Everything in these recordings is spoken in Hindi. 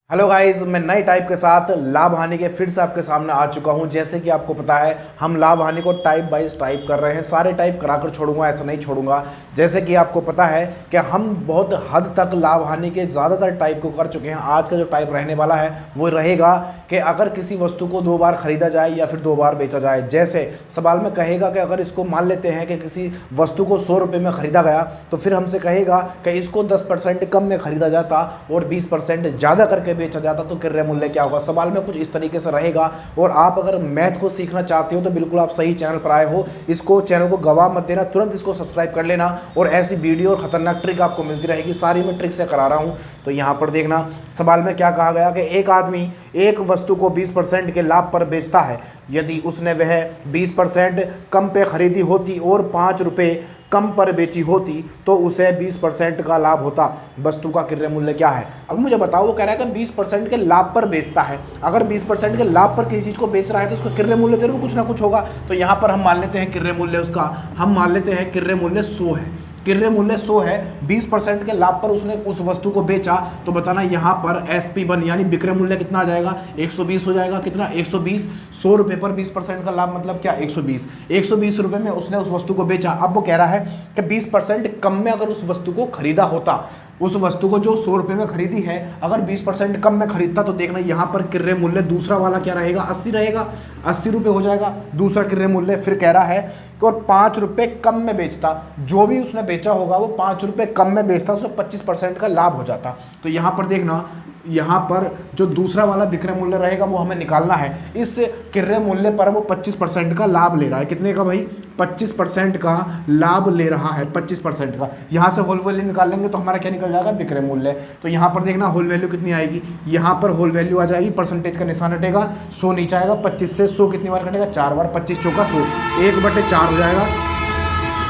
हेलो गाइस, मैं नई टाइप के साथ लाभ हानि के फिर से आपके सामने आ चुका हूं। जैसे कि आपको पता है, हम लाभ हानि को टाइप वाइज टाइप कर रहे हैं। सारे टाइप कराकर छोड़ूंगा, ऐसा नहीं छोड़ूंगा। जैसे कि आपको पता है कि हम बहुत हद तक लाभ हानि के ज़्यादातर टाइप को कर चुके हैं। आज का जो टाइप रहने वाला है वो रहेगा कि अगर किसी वस्तु को 2 बार खरीदा जाए या फिर 2 बार बेचा जाए। जैसे सवाल में कहेगा कि अगर इसको मान लेते हैं कि किसी वस्तु को 100 रुपये में ख़रीदा गया, तो फिर हमसे कहेगा कि इसको 10% कम में ख़रीदा जाता और 20% ज़्यादा करके बेचा जाता तो क्रय मूल्य क्या होगा। सवाल में कुछ इस तरीके से रहेगा। और आप अगर मैथ को सीखना चाहते हो तो बिल्कुल आप सही चैनल पर आए हो। इसको चैनल को गवा मत देना, तुरंत इसको सब्सक्राइब कर लेना। और ऐसी वीडियो और खतरनाक ट्रिक आपको मिलती रहेगी, सारी मैं ट्रिक से करा रहा हूं। तो यहां पर देखना, सवाल में क्या कहा गया कि एक आदमी एक वस्तु को 20% के लाभ पर बेचता है। यदि उसने वह 20% कम पे खरीदी होती और 5 रुपये कम पर बेची होती तो उसे 20% का लाभ होता। वस्तु का क्रय मूल्य क्या है। अब मुझे बताओ, वो कह रहा है कि 20% के लाभ पर बेचता है। अगर 20% के लाभ पर किसी चीज़ को बेच रहा है तो उसका क्रय मूल्य जरूर कुछ ना कुछ होगा। तो यहाँ पर हम मान लेते हैं क्रय मूल्य उसका, हम मान लेते हैं क्रय मूल्य 100 है। क्रय मूल्य 100 है, 20% के लाभ पर उसने उस वस्तु को बेचा। तो बताना यहाँ पर SP1 यानी विक्रय मूल्य कितना आ जाएगा, 120 हो जाएगा। कितना, 120। 100 रुपये पर 20% का लाभ मतलब क्या, 120। 120 रुपये में उसने उस वस्तु को बेचा। अब वो कह रहा है कि 20% कम में अगर उस वस्तु को खरीदा होता, उस वस्तु को जो 100 रुपये में खरीदी है, अगर 20% कम में खरीदता तो देखना यहाँ पर क्रय मूल्य दूसरा वाला क्या रहेगा, 80 रहेगा। 80 रुपये हो जाएगा दूसरा क्रय मूल्य। फिर कह रहा है कि और 5 रुपये कम में बेचता, जो भी उसने बेचा होगा वो 5 रुपये कम में बेचता, उसको 25% का लाभ हो जाता। तो यहाँ पर देखना, यहाँ पर जो दूसरा वाला विक्रय मूल्य रहेगा वो हमें निकालना है। इस क्रय मूल्य पर वो 25% का लाभ ले रहा है। कितने का भाई, 25% का लाभ ले रहा है, 25% का। यहाँ से होल वैल्यू निकाल लेंगे तो हमारा क्या निकल जाएगा, विक्रय मूल्य। तो यहाँ पर देखना होल वैल्यू कितनी आएगी, यहाँ पर होल वैल्यू आ जाएगी, परसेंटेज का निशान हटेगा, 100 नीचे आएगा। 25 से 100 कितनी बार कटेगा, 4 बार। 25 चौका 100, 1/4 हो जाएगा।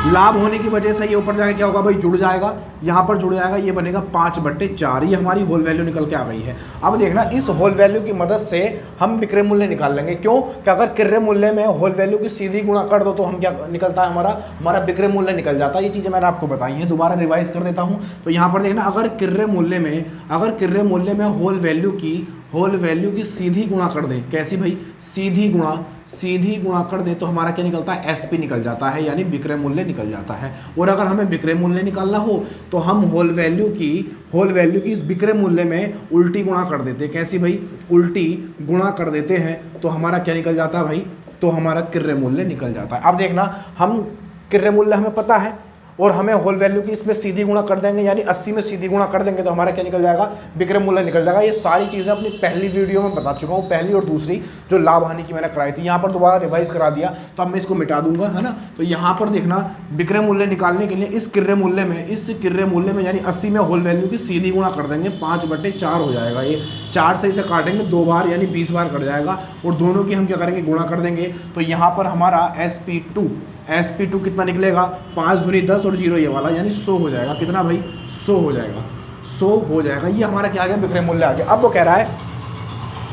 लाभ होने की वजह से ये ऊपर जाके क्या होगा भाई, जुड़ जाएगा, यहाँ पर जुड़ जाएगा, ये बनेगा 5/4। ये हमारी होल वैल्यू निकल के आ गई है। अब देखना, इस होल वैल्यू की मदद से हम विक्रय मूल्य निकाल लेंगे। क्यों कि अगर क्रय मूल्य में होल वैल्यू की सीधी गुणा कर दो तो हम क्या निकलता है, हमारा विक्रय मूल्य निकल जाता है। ये चीज़ें मैंने आपको बताई हैं, दोबारा रिवाइज कर देता हूँ। तो यहाँ पर देखना, अगर क्रय मूल्य में होल वैल्यू की सीधी गुणा कर दें। कैसी भाई, सीधी गुणा कर दे तो हमारा क्या निकलता है, SP निकल जाता है, यानी विक्रय मूल्य निकल जाता है। और अगर हमें विक्रय मूल्य निकालना हो तो हम होल वैल्यू की इस विक्रय मूल्य में उल्टी गुणा कर देते हैं। कैसी भाई, उल्टी गुणा कर देते हैं तो हमारा क्या निकल जाता है भाई, तो हमारा क्रय मूल्य निकल जाता है। अब देखना, हम क्रय मूल्य हमें पता है और हमें होल वैल्यू की इसमें सीधी गुणा कर देंगे, यानी 80 में सीधी गुणा कर देंगे तो हमारा क्या निकल जाएगा, विक्रय मूल्य निकल जाएगा। ये सारी चीज़ें अपनी पहली वीडियो में बता चुका हूँ, पहली और दूसरी जो लाभ हानि की मैंने कराई थी। यहाँ पर दोबारा रिवाइज करा दिया तो अब मैं इसको मिटा दूंगा, है ना। तो यहाँ पर देखना, विक्रय मूल्य निकालने के लिए इस क्रय मूल्य में यानी 80 में होल वैल्यू की सीधी गुणा कर देंगे, 5/4 हो जाएगा। ये 4 से इसे काटेंगे 2 बार, यानी 20 बार कट जाएगा। और दोनों की हम क्या करेंगे, गुणा कर देंगे। तो यहाँ पर हमारा SP2 कितना निकलेगा, 5 दूनी 10 और 0 ये वाला, यानी 100 हो जाएगा। कितना भाई, 100 हो जाएगा, 100 हो जाएगा। ये हमारा क्या आ गया, विक्रय मूल्य आ गया। अब वो कह रहा है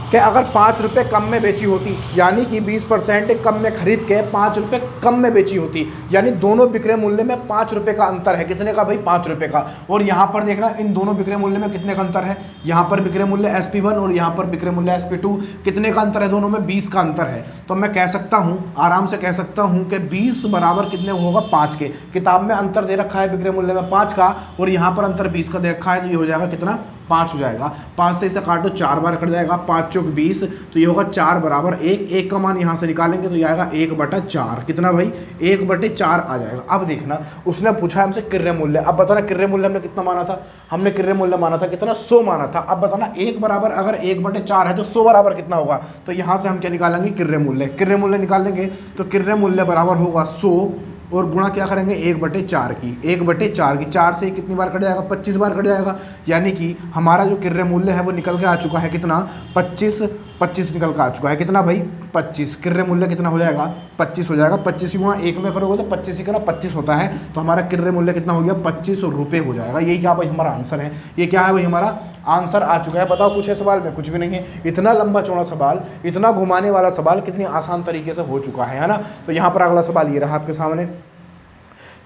कि अगर 5 रुपये कम में बेची होती, यानी कि 20% कम में खरीद के 5 रुपये कम में बेची होती, यानी दोनों विक्रय मूल्य में 5 रुपये का अंतर है। कितने का भाई, 5 रुपये का। और यहाँ पर देखना, इन दोनों विक्रय मूल्य में कितने का अंतर है, यहाँ पर विक्रय मूल्य SP1 और यहाँ पर विक्रय मूल्य SP2। कितने का अंतर है, दोनों में 20 का अंतर है। तो मैं कह सकता हूँ, आराम से कह सकता हूँ कि 20 बराबर कितने होगा, 5 के। किताब में अंतर दे रखा है विक्रय मूल्य में 5 का, और यहाँ पर अंतर 20 का दे रखा है, तो ये हो जाएगा कितना, 5 हो जाएगा। 5 से इसे काटो, 4 बार कट जाएगा, 5 चौक 20, तो ये होगा 4 बराबर 1 का मान यहाँ से निकालेंगे तो ये आएगा 1/4। कितना भाई, 1/4 आ जाएगा। अब देखना, उसने पूछा हमसे क्रय मूल्य। अब बताना, क्रय मूल्य हमने कितना माना था, हमने क्रय मूल्य माना था कितना, 100 माना था। अब बताना, 1 बराबर अगर 1/4 है तो 100 बराबर कितना होगा। तो यहाँ से हम क्या निकालेंगे, क्रय मूल्य निकालेंगे। तो क्रय मूल्य बराबर होगा 100 और गुणा क्या करेंगे, 1/4 की। 1/4 की 4 से कितनी बार कट जाएगा, 25 बार कट जाएगा। यानी कि हमारा जो क्रय मूल्य है वो निकल के आ चुका है कितना, 25 निकल के आ चुका है। कितना भाई, 25। क्रय मूल्य कितना हो जाएगा, 25 हो जाएगा। 25 की गुणा 1 में करोगे तो 25 ही करना 25 होता है। तो हमारा क्रय मूल्य कितना हो गया, 25 रुपये हो जाएगा। यही क्या भाई हमारा आंसर है, ये क्या है भाई, हमारा आंसर आ चुका है। बताओ कुछ है सवाल में, कुछ भी नहीं है। इतना लंबा चौड़ा सवाल, इतना घुमाने वाला सवाल कितनी आसान तरीके से हो चुका है ना। तो यहाँ पर अगला सवाल ये रहा आपके सामने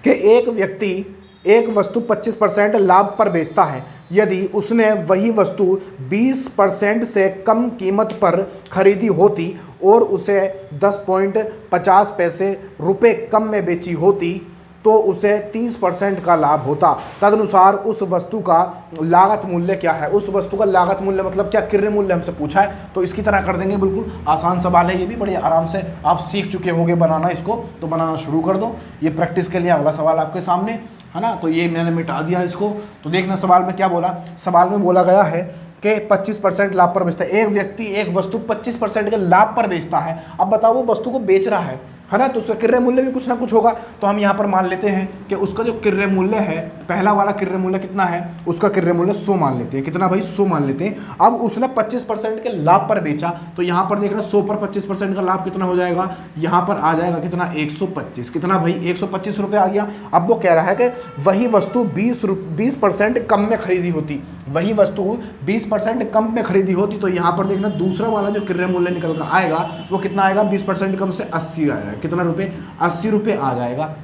कि एक व्यक्ति एक वस्तु 25% लाभ पर बेचता है यदि उसने वही वस्तु 20% से कम कीमत पर खरीदी होती और उसे 10.50 पैसे रुपये कम में बेची होती तो उसे 30% का लाभ होता। तदनुसार उस वस्तु का लागत मूल्य क्या है। उस वस्तु का लागत मूल्य मतलब क्या, क्रय मूल्य हमसे पूछा है, तो इसकी तरह कर देंगे। बिल्कुल आसान सवाल है, ये भी बड़े आराम से आप सीख चुके होंगे बनाना इसको, तो बनाना शुरू कर दो। ये प्रैक्टिस के लिए अगला सवाल आपके सामने है ना। तो ये मैंने मिटा दिया इसको। तो देखना सवाल में क्या बोला। सवाल में बोला गया है कि 25% लाभ पर बेचता है। एक व्यक्ति एक वस्तु 25% के लाभ पर बेचता है। अब बताओ वो वस्तु को बेच रहा है ना, तो उसका क्रय मूल्य भी कुछ ना कुछ होगा। तो हम यहाँ पर मान लेते हैं कि उसका जो क्रय मूल्य है, पहला वाला क्रय मूल्य कितना है, उसका क्रय मूल्य 100 मान लेते हैं। कितना भाई, 100 मान लेते हैं। अब उसने 25% के लाभ पर बेचा, तो यहाँ पर देखना 100 पर 25% का लाभ कितना हो जाएगा, यहाँ पर आ जाएगा कितना, 125। कितना भाई, 125 रुपये आ गया। अब वो कह रहा है कि वही वस्तु 20% कम में खरीदी होती, वही वस्तु 20% कम में खरीदी होती, तो यहाँ पर देखना दूसरा वाला जो क्रय मूल्य निकल कर आएगा वो कितना आएगा, 20% कम से 80 आएगा। कितना रुपए, 80 रुपये आ जाएगा।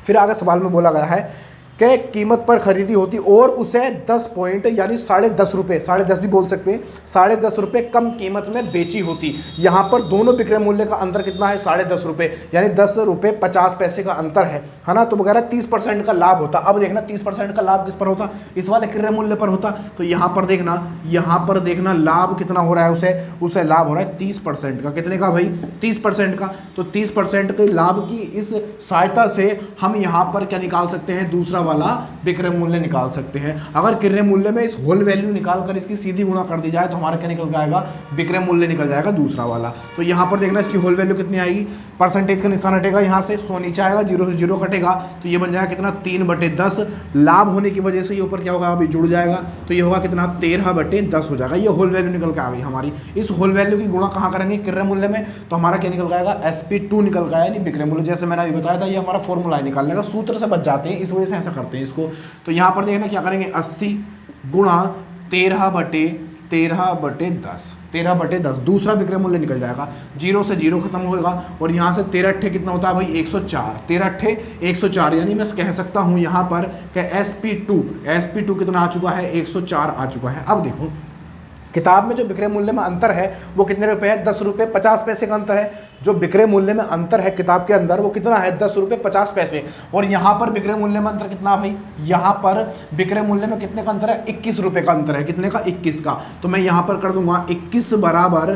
फिर आगे सवाल में बोला गया है कि कीमत पर खरीदी होती और उसे 10 पॉइंट यानी 10.5 रुपये, 10.5 भी बोल सकते हैं, 10.5 रुपये कम कीमत में बेची होती। यहाँ पर दोनों विक्रय मूल्य का अंतर कितना है, 10.5 रुपये, यानी 10 रुपये 50 पैसे का अंतर है ना। तो वगैरह 30% का लाभ होता। अब देखना 30% का लाभ किस पर होता, इस वाले क्रय मूल्य पर होता। तो यहाँ पर देखना लाभ कितना हो रहा है, उसे लाभ हो रहा है 30% का। कितने का भाई, 30% का। तो 30% के लाभ की इस सहायता से हम यहाँ पर क्या निकाल सकते हैं, दूसरा वाला विक्रय मूल्य निकाल सकते हैं। अगर क्रय मूल्य में इस होल वैल्यू निकाल कर इसकी सीधी गुणा कर दी जाए तो हमारा क्या निकल जाएगा, विक्रय मूल्य निकल जाएगा दूसरा वाला। तो यहाँ पर देखना इसकी होल वैल्यू कितनी आएगी, परसेंटेज का निशान हटेगा, यहाँ से 100 नीचे आएगा, 0 से 0 कटेगा, तो ये बन जाएगा कितना, 3/10। लाभ होने की वजह से ये ऊपर क्या होगा, अभी जुड़ जाएगा, तो ये होगा कितना, 13/10 हो जाएगा। ये होल वैल्यू निकल के आ गई हमारी। इस होल वैल्यू की गुणा कहाँ करेंगे, क्रय मूल्य में, तो हमारा क्या निकल जाएगा, SP2 निकल गया, यानी विक्रय मूल्य। जैसे मैंने अभी बताया था, ये हमारा फॉर्मूला निकालने का, सूत्र से बच जाते हैं, इस वजह से ऐसा करते हैं इसको। तो यहाँ पर देखना क्या करेंगे, 80 गुणा 13/10 दूसरा विक्रय मूल्य निकल जाएगा, 0 से 0 खत्म होगा, और यहाँ से 13 अट्ठे कितना होता है भाई, 104, 13 अट्ठे 104, यानी मैं कह सकता हूँ यहाँ पर कि SP2 कितना आ चुका है, 104 आ चुका है। अब देखो किताब में जो विक्रय मूल्य में अंतर है वो कितने रुपए है, 10 रुपये 50 पैसे का अंतर है। जो विक्रय मूल्य में अंतर है किताब के अंदर वो कितना है, 10 रुपये 50 पैसे। और यहाँ पर विक्रय मूल्य में अंतर कितना भाई, यहाँ पर विक्रय मूल्य में कितने का अंतर है, 21 रुपये का अंतर है। कितने का, 21 का। तो मैं यहाँ पर कर दूंगा 21 बराबर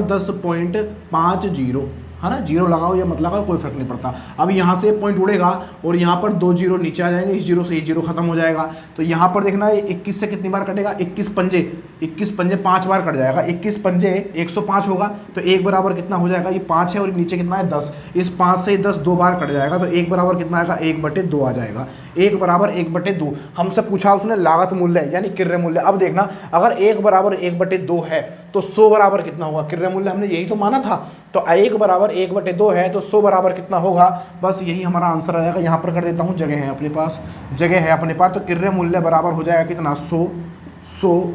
10.50 है ना, 0 लगाओ या मत लगाओ कोई फर्क नहीं पड़ता। अब यहाँ से पॉइंट उड़ेगा और यहाँ पर 2 0 नीचे आ जाएंगे, इस 0 से ये 0 खत्म हो जाएगा। तो यहाँ पर देखना है 21 से कितनी बार कटेगा, 21 पंजे 5 बार कट जाएगा, 21 पंजे 105 होगा। तो 1 बराबर कितना हो जाएगा, ये 5 है और नीचे कितना है 10, इस 5 से 10 2 बार कट जाएगा, तो 1 बराबर कितना आएगा, 1/2 आ जाएगा। 1 बराबर 1/2 हमसे पूछा उसने लागत मूल्य यानी क्रय मूल्य। अब देखना अगर 1 बराबर 1/2 है तो 100 बराबर कितना होगा, क्रय मूल्य हमने यही तो माना था। तो 1 बराबर 1/2 है तो 100 बराबर कितना होगा, बस यही हमारा आंसर आएगा। यहाँ पर कर देता हूँ, जगह है अपने पास, तो क्रय मूल्य बराबर हो जाएगा कितना, 100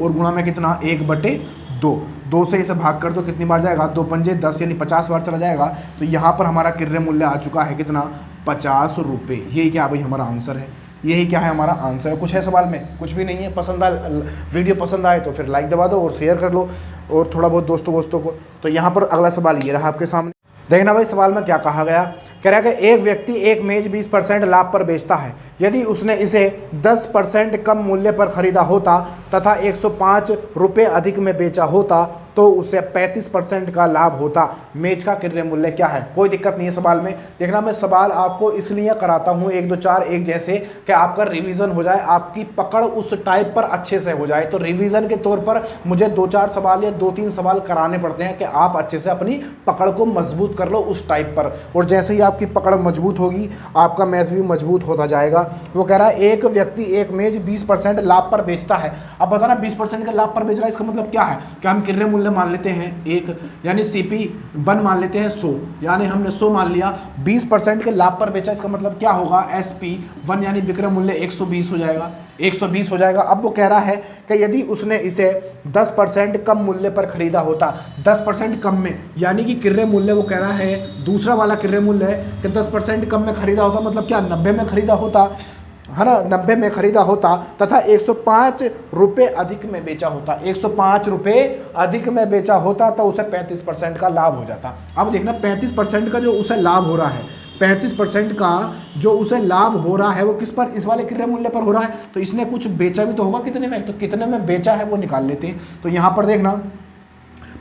और गुणा में कितना, 1/2। 2 से इसे भाग कर दो, कितनी बार जाएगा, 2 पंजे 10 यानी 50 बार चला जाएगा। तो यहाँ पर हमारा क्रय मूल्य आ चुका है कितना, 50 रुपये। यही क्या भाई हमारा आंसर है, यही क्या है हमारा आंसर है। कुछ है सवाल में, कुछ भी नहीं है। वीडियो पसंद आए तो फिर लाइक दबा दो और शेयर कर लो और थोड़ा बहुत दोस्तों को। तो यहाँ पर अगला सवाल ये रहा आपके सामने। देखना भाई सवाल में क्या कहा गया, कह रहा है कि एक व्यक्ति एक मेज 20% लाभ पर बेचता है यदि उसने इसे 10% कम मूल्य पर खरीदा होता तथा 105 रुपये अधिक में बेचा होता तो उसे 35% का लाभ होता। मेज का क्रय मूल्य क्या है, कोई दिक्कत नहीं है सवाल में। देखना मैं सवाल आपको इसलिए कराता हूँ 1 2 4 एक जैसे कि आपका रिवीजन हो जाए, आपकी पकड़ उस टाइप पर अच्छे से हो जाए। तो रिवीजन के तौर पर मुझे 2-4 सवाल या 2-3 सवाल कराने पड़ते हैं कि आप अच्छे से अपनी पकड़ को मजबूत कर लो उस टाइप पर। और जैसे ही आपकी पकड़ मजबूत होगी आपका मैथ भी मजबूत होता जाएगा। वो कह रहा है एक व्यक्ति एक मेज 20% लाभ पर बेचता है। अब बताना 20% के लाभ पर बेच रहा है, इसका मतलब क्या है कि हम क्रय मूल्य मान लेते हैं 1 यानी CP1 मान लेते हैं 100, यानी हमने 100 मान लिया। 20% के लाभ पर बेचा, इसका मतलब क्या होगा, SP1 यानी विक्रय मूल्य 120 हो जाएगा, 120 हो जाएगा। अब वो कह रहा है कि यदि उसने इसे 10% कम मूल्य पर खरीदा होता, 10% कम में, यानी कि क्रय मूल्य वो कह रहा है दूसरा वाला क्रय मूल्य है कि 10% कम में खरीदा होता, मतलब क्या 90 में खरीदा होता है ना 90 में खरीदा होता तथा 105 रुपये अधिक में बेचा होता, 105 रुपये अधिक में बेचा होता तो उसे 35% का लाभ हो जाता। अब देखना 35% का जो उसे लाभ हो रहा है, 35% का जो उसे लाभ हो रहा है वो किस पर, इस वाले क्रय मूल्य पर हो रहा है। तो इसने कुछ बेचा भी तो होगा कितने में, तो कितने में बेचा है वो निकाल लेते हैं। तो यहाँ पर देखना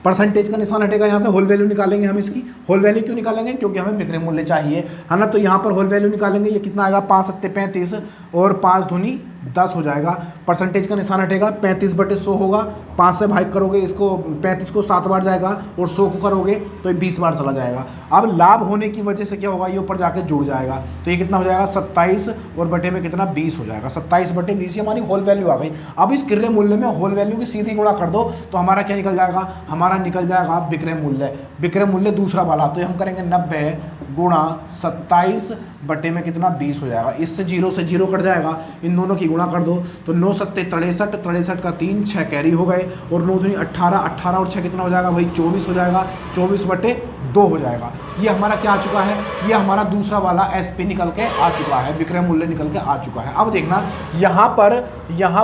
परसेंटेज का निशान हटेगा, यहाँ से होल वैल्यू निकालेंगे हम इसकी। होल वैल्यू क्यों निकालेंगे, क्योंकि हमें विक्रय मूल्य चाहिए, है ना। तो यहाँ पर होल वैल्यू निकालेंगे, ये कितना आएगा 5 सत्ते 35 और 5 दूनी 10 हो जाएगा। परसेंटेज का निशान हटेगा, 35/100 होगा, 5 से भाग करोगे इसको, 35 को 7 बार जाएगा और 100 को करोगे तो ये 20 बार चला जाएगा। अब लाभ होने की वजह से क्या होगा, ये ऊपर जाके जुड़ जाएगा, तो ये कितना हो जाएगा 27 और बटे में कितना 20 हो जाएगा, 27/20 ये हमारी होल वैल्यू आ गई। अब इस क्रय मूल्य में होल वैल्यू की सीधी गुणा कर दो तो हमारा क्या निकल जाएगा, हमारा निकल जाएगा विक्रय मूल्य। विक्रय मूल्य दूसरा वाला, तो हम करेंगे 90 गुणा 27 बटे में कितना 20 हो जाएगा। इससे 0 से 0 कट जाएगा, इन दोनों की गुणा कर दो तो 9 सत्ते 63, 63 का 3 6 कैरी हो गए और 9 दूनी 18, 18 और 6 कितना हो जाएगा भाई 24 हो जाएगा, 24/2 हो जाएगा। ये हमारा क्या आ चुका है, ये हमारा दूसरा वाला एसपी निकल के आ चुका है, विक्रय मूल्य निकल के आ चुका है। अब देखना यहाँ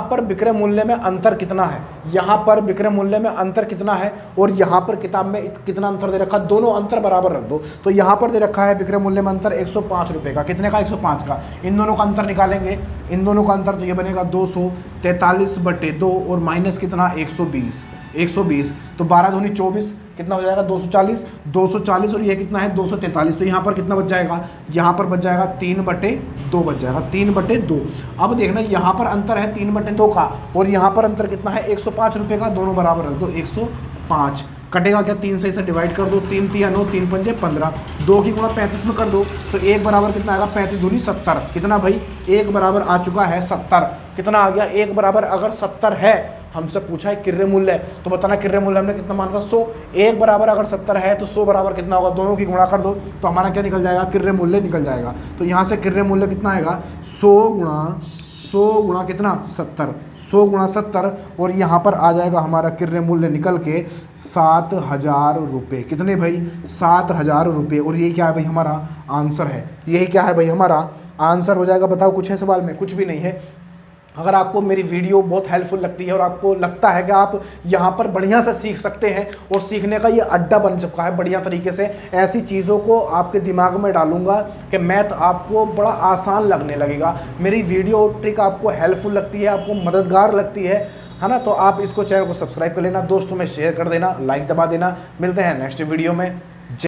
पर विक्रय मूल्य में अंतर कितना है, यहाँ पर विक्रय मूल्य में अंतर कितना है और यहाँ पर किताब में कितना अंतर दे रखा, दोनों अंतर बराबर रख दो। तो यहाँ पर दे रखा है विक्रय मूल्य में अंतर 105 रुपये का, कितने का 105 का। इन दोनों का अंतर निकालेंगे, इन दोनों का अंतर तो ये बनेगा 243/2 और माइनस कितना 120 तो 12 दूनी 24 कितना हो जाएगा 240 और ये कितना है 243। तो यहाँ पर कितना बच जाएगा, यहाँ पर बच जाएगा 3/2 बच जाएगा, 3/2। अब देखना यहाँ पर अंतर है 3/2 का और यहाँ पर अंतर कितना है 105 रुपये का, दोनों बराबर रख दो 105। कटेगा क्या, 3 से इसे डिवाइड कर दो, 3 3 9 3 5 15, 2 की गुणा 35 में कर दो तो 1 बराबर कितना आएगा 35 दूनी 70। कितना भाई 1 बराबर आ चुका है 70। कितना आ गया 1 बराबर, अगर 70 है, हमसे पूछा है क्रय मूल्य तो बताना क्रय मूल्य हमने कितना माना था 100। 1 बराबर अगर 70 है तो 100 बराबर कितना होगा, दोनों की गुणा कर दो तो हमारा क्या निकल जाएगा, क्रय मूल्य निकल जाएगा। तो यहाँ से क्रय मूल्य कितना आएगा 100 गुणा कितना 70, 100 गुणा 70 और यहाँ पर आ जाएगा हमारा क्रय मूल्य निकल के 7000 रुपये। कितने भाई 7000 रुपये। और यही क्या है भाई हमारा आंसर है, यही क्या है भाई हमारा आंसर हो जाएगा। बताओ कुछ है सवाल में, कुछ भी नहीं है। अगर आपको मेरी वीडियो बहुत हेल्पफुल लगती है और आपको लगता है कि आप यहाँ पर बढ़िया से सीख सकते हैं और सीखने का ये अड्डा बन चुका है बढ़िया तरीके से, ऐसी चीज़ों को आपके दिमाग में डालूंगा कि मैथ आपको बड़ा आसान लगने लगेगा। मेरी वीडियो ट्रिक आपको हेल्पफुल लगती है, आपको मददगार लगती है ना, तो आप इसको चैनल को सब्सक्राइब कर लेना, दोस्तों में शेयर कर देना, लाइक दबा देना। मिलते हैं नेक्स्ट वीडियो में।